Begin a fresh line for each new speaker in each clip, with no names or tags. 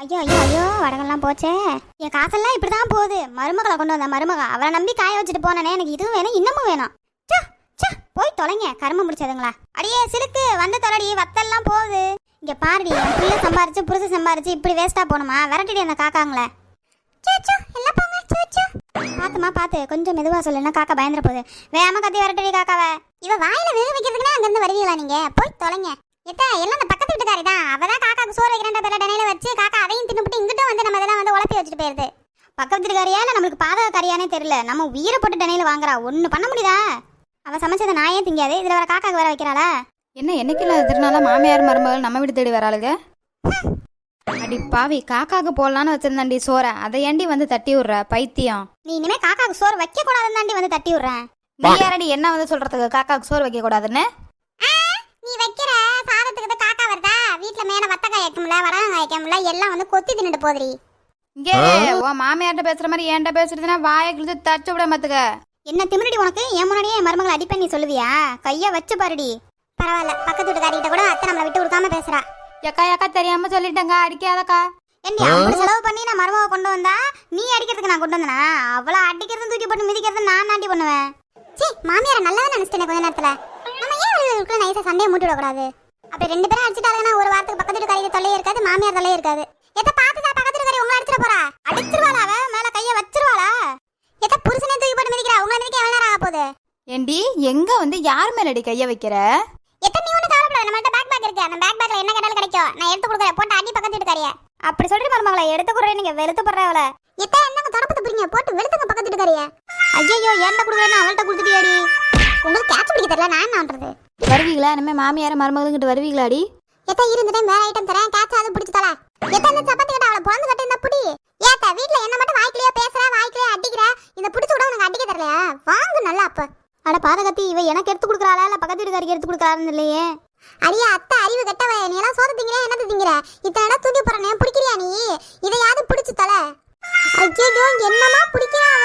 ஐயோ ஐயோ ஐயோ வடகெல்லாம் போச்சே. என் காசெல்லாம் இப்படிதான் போகுது. மருமகளை கொண்டு வந்த மருமக அவளை நம்பி காய வச்சுட்டு போனேனே. எனக்கு இதுவும் வேணும் இன்னமும் வேணும். சே சே போய் தொலைங்க கரும முடிச்சதுங்களா. அடியே சிலுக்கு வந்து தொலைடி, வத்தெல்லாம் போகுது. இங்க பாருடி, என் பிள்ளை சம்பாரிச்சு புருஷ சம்பாரிச்சு இப்படி வேஸ்டா போகணுமா? விரட்டிடி அந்த காக்காங்களே. பாத்துமா பாத்து, கொஞ்சம் மெதுவா சொல்லுன்னா காக்கா பயந்துட போகுது. வேகமா கத்தி விரட்டடி காக்காவை. இவ வாயில வேக வைக்கிறதுக்குன்னா அங்க இருந்து வருவீங்களா நீங்க? போய் தொலைங்க. எல்லாம் அந்த பக்கத்து வீட்டுக்காரி தான். அவதான் காக்காக்கு சோறு வைக்கிறேன் பேர டனையில வச்சு காக்கா அதையும் தின்னுபிட்டு இங்கிட்டும் வந்து நம்ம இதெல்லாம் வந்து உழப்பி வச்சுட்டு போயிருது. பக்கத்து வீட்டுக்காரியா இல்ல நம்மளுக்கு பாதக கறியானே தெரியல. நம்ம உயிரை போட்டு டனையில வாங்குறா. ஒண்ணு பண்ண முடியுதா? அவ சமைச்சதை நாயே திங்காது, இதுல வர காக்காக்கு வர வைக்கிறாளா?
என்ன என்னைக்கு திருநாளா மாமியார் மருமகள் நம்ம வீட்டு தேடி வராளுங்க? அடி பாவி, காக்காக்கு போடலான்னு வச்சிருந்தாண்டி சோற, அதை ஏண்டி வந்து தட்டி விடுற பைத்தியம்?
நீ இனிமே காக்காக்கு சோறு வைக்க கூடாதுன்னு தாண்டி வந்து தட்டி விடுறேன்.
நீ யாரடி என்ன வந்து சொல்றதுக்கு காக்காக்கு சோறு வைக்க கூடாதுன்னு?
நீ வைக்கிற சாதத்துக்கு காக்கா வருதா? வீட்டுல மேல வத்தக்காய் வைக்கமுல, வரகாய் வைக்கமுல, எல்லாம் வந்து கொத்தி தின்னுட்டு போதுரி.
இங்கே உன் மாமியார்ட்ட பேசுற மாதிரி என்கிட்ட பேசுறதுன்னா வாயை கிழிச்சு தச்சு விட மாத்துக்க.
என்ன திமிரடி உனக்கு? என் முன்னாடியே என் மருமகளை அடிப்பேன் நீ சொல்லுவியா? கைய வச்சு பாருடி. பரவாயில்ல, பக்கத்து வீட்டுக்காரிகிட்ட கூட அத்தை நம்மளை விட்டு கொடுக்காம பேசுறா.
எக்கா எக்கா தெரியாம சொல்லிட்டேங்க, அடிக்காதக்கா.
ஏண்டி அப்படி செலவு பண்ணி நான் மருமகளை கொண்டு வந்தா நீ அடிக்கிறதுக்கு நான் கொண்டு வந்தனா? அவளை அடிக்கிறது தூக்கி போட்டு மிதிக்கிறது நான் தாண்டி பண்ணுவேன். சீ, மாமியார நல்லதா நினைச்சிட்டேன் கொஞ்ச நேரத்துல. நம்ம ஏன் இவளுக்கு நைஸா சண்டையை மூட்டி விடக்கூடாது? அப்படி ரெண்டு பேரும் அடிச்சுட்டாங்கன்னா ஒரு வாரத்துக்கு பக்கத்து வீட்டுக்காரி தொல்லையே இருக்காது, மாமியார் தொல்லையே இருக்காது. எத்த பாத்துதா பக்கத்து வீட்டுக்காரி உங்களை அடிச்சிட போறா? அடிச்சிருவாளா? அவ மேல கைய வச்சிருவாளா? எத்த புருஷனே தூக்கி போட்டு மிதிக்கிறா? உங்களை மிதிக்க எவ்வளவு நேரம் ஆக போகுது?
ஏண்டி எங்க வந்து யார் மேலடி கைய வைக்கிற?
எத்த நீ ஒண்ணு கவலைப்படாத, நம்மள்ட்ட பேக் இருக்கு. அந்த பேக்ல என்ன கேட்டாலும் கிடைக்கும். நான் எடுத்து கொடுக்குறேன், போட்டு அடி பக்கத்து வீட்டுக்காரியா. அப்படி சொல்லிட்டு மருமகளை எடுத்து கொடுறேன். நீங்க வெளுத்து போடுறவள எத்த என்னங்க தொடப்பத்து புரியுங்க போட்டு வெளுத்துங்க பக்கத்து வீட்டுக்காரியா. ஐயோ ஏன்ட கொடுக்குறேன்னு அவள்கிட்ட கொடுத்துட்டியாடி. உங்களுக்கு கேட்ச் பிடிக்க தெரியல, நான் என்ன பண்றது?
வருவீங்களா இனிமே மாமியார் மருமகளுங்கிட்ட வருவீங்களாடி?
எத்த இருந்துட்டே வேற ஐட்டம் தரேன், கேட்ச் அது பிடிச்சு தர. எத்த இந்த சப்பாத்தி கிட்ட அவளை பொழந்து கட்டி இந்த புடி. ஏத்த வீட்ல என்ன மட்டும் வாய்க்கிலேயே பேசுற, வாய்க்கிலேயே அடிக்கிற. இந்த பிடிச்சு விட உனக்கு அடிக்க தெரியலையா? வாங்கு நல்லா அப்ப. அட பாதகத்தி, இவ எனக்கு எடுத்து கொடுக்குறாளா இல்ல பக்கத்து வீட்டுக்காரிக்கு எடுத்து கொடுக்குறாருன்னு இல்லையே. அடியா அத்தை அறிவு கெட்டவ, நீ எல்லாம் சோறு திங்கிற என்னது திங்கிற? இத்தனை தூக்கி போறனே பிடிக்கிறியா நீ? இதையாவது பிடிச்சு தல. ஐயோ என்னமா பிடிக்கிறாவ?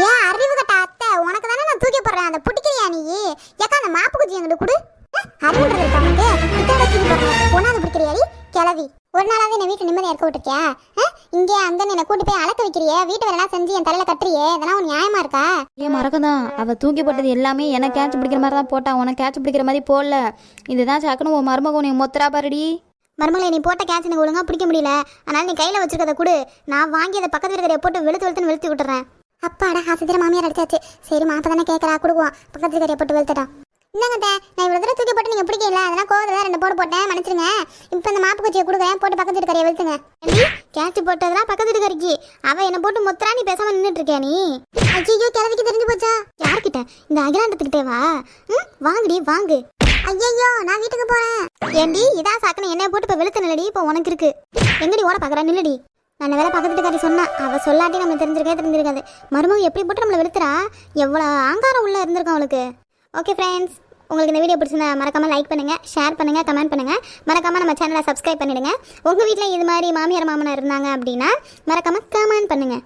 ஏன் அறிவு கட்ட அத்தை, உனக்கு தானே நான் தூக்கி போடுறேன், அதை பிடிக்கிறியா நீ? ஏக்கா அந்த மாப்பு குச்சி எங்கிட்ட கொடு. அறிவுன்றது இருக்காங்க இத்தனை தூக்கி போடுறேன், ஒன்னாவது பிடிக்கிறியாடி கிளவி. ஒரு நாளாவது என்ன வீட்டு நிம்மதியா இருக்க விட்டுருக்கியா? இங்கே அந்த என்னை கூட்டு போய் அளக்க வைக்கிறியே, வீட்டு வேலை செஞ்சு என் தலையில கட்டுறியே, இதெல்லாம் உன் நியாயமா இருக்கா?
ஏன் மறக்கதான், அவ தூக்கி போட்டது எல்லாமே எனக்கு கேட்ச் பிடிக்கிற மாதிரி தான் போட்டா, உனக்கு கேட்ச் பிடிக்கிற மாதிரி போடல. இதுதான் சாக்குன்னு உன் மருமக நீ மொத்தரா பாருடி.
மருமகளை நீ போட்ட கேட்ச் எனக்கு ஒழுங்கா பிடிக்க முடியல, அதனால நீ கையில வச்சிருக்கதை கொடு. நான் வாங்கி அதை பக்கத்து இருக்கிறத போட்டு வெளுத்துன்னு வெளுத்து விட்டுறேன். அப்பாடா ஆசிரியர் மாமியார் அடிச்சாச்சு. சரி மாப்ப தானே கேட்கறா, கொடுக்குவோம். பக்கத்து இருக்கிறத போட்டு வெளுத்துட்டான். என்னங்க நான் இவ்வளோ தூரம் தூக்கி போட்டு நீங்கள் பிடிக்கல, அதெல்லாம் கோவத்தில் 2 போடு போட்டேன், மன்னிச்சிருங்க. இப்போ இந்த மாப்பு குச்சியை கொடுக்குறேன், போட்டு பக்கத்து வீட்டுக்காரியை வெளுத்துங்க. கேட்ச் போட்டதெல்லாம் பக்கத்து வீட்டுக்காரிக்கு. அவள் என்னை போட்டு மொத்தரா நீ பேசாமல் நின்றுட்டு இருக்கியா நீ? ஐயோ கிழவிக்கு தெரிஞ்சு போச்சா? யார்கிட்ட? இந்த அகிலாண்டத்துக்கிட்டேவா? வாங்குடி வாங்கு. ஐயோ நான் வீட்டுக்கு போறேன். ஏண்டி இதான் சாக்குன்னு என்னை போட்டு இப்போ வெளுத்து நில்லடி. இப்போ உனக்கு இருக்கு. எங்கடி ஓட பார்க்குறா? நில்லடி. நல்ல வேலை பக்கத்து வீட்டுக்காரி சொன்னா, அவள் சொல்லாட்டி நம்ம தெரிஞ்சிருக்காது. மருமக எப்படி போட்டு நம்மளை வெளுத்துறா? எவ்வளோ ஆங்காரம் உள்ள இருந்திருக்கும் அவளுக்கு. ஓகே ஃப்ரெண்ட்ஸ், உங்களுக்கு இந்த வீடியோ பிடிச்சிருந்தா மறக்காமல் லைக் பண்ணுங்கள், ஷேர் பண்ணுங்கள், கமெண்ட் பண்ணுங்கள். மறக்காமல் நம்ம சேனலை சப்ஸ்கிரைப் பண்ணிவிடுங்க. உங்கள் வீட்டில் இது மாதிரி மாமியார் மாமனார் இருந்தாங்க அப்படின்னா மறக்காமல் கமெண்ட் பண்ணுங்கள்.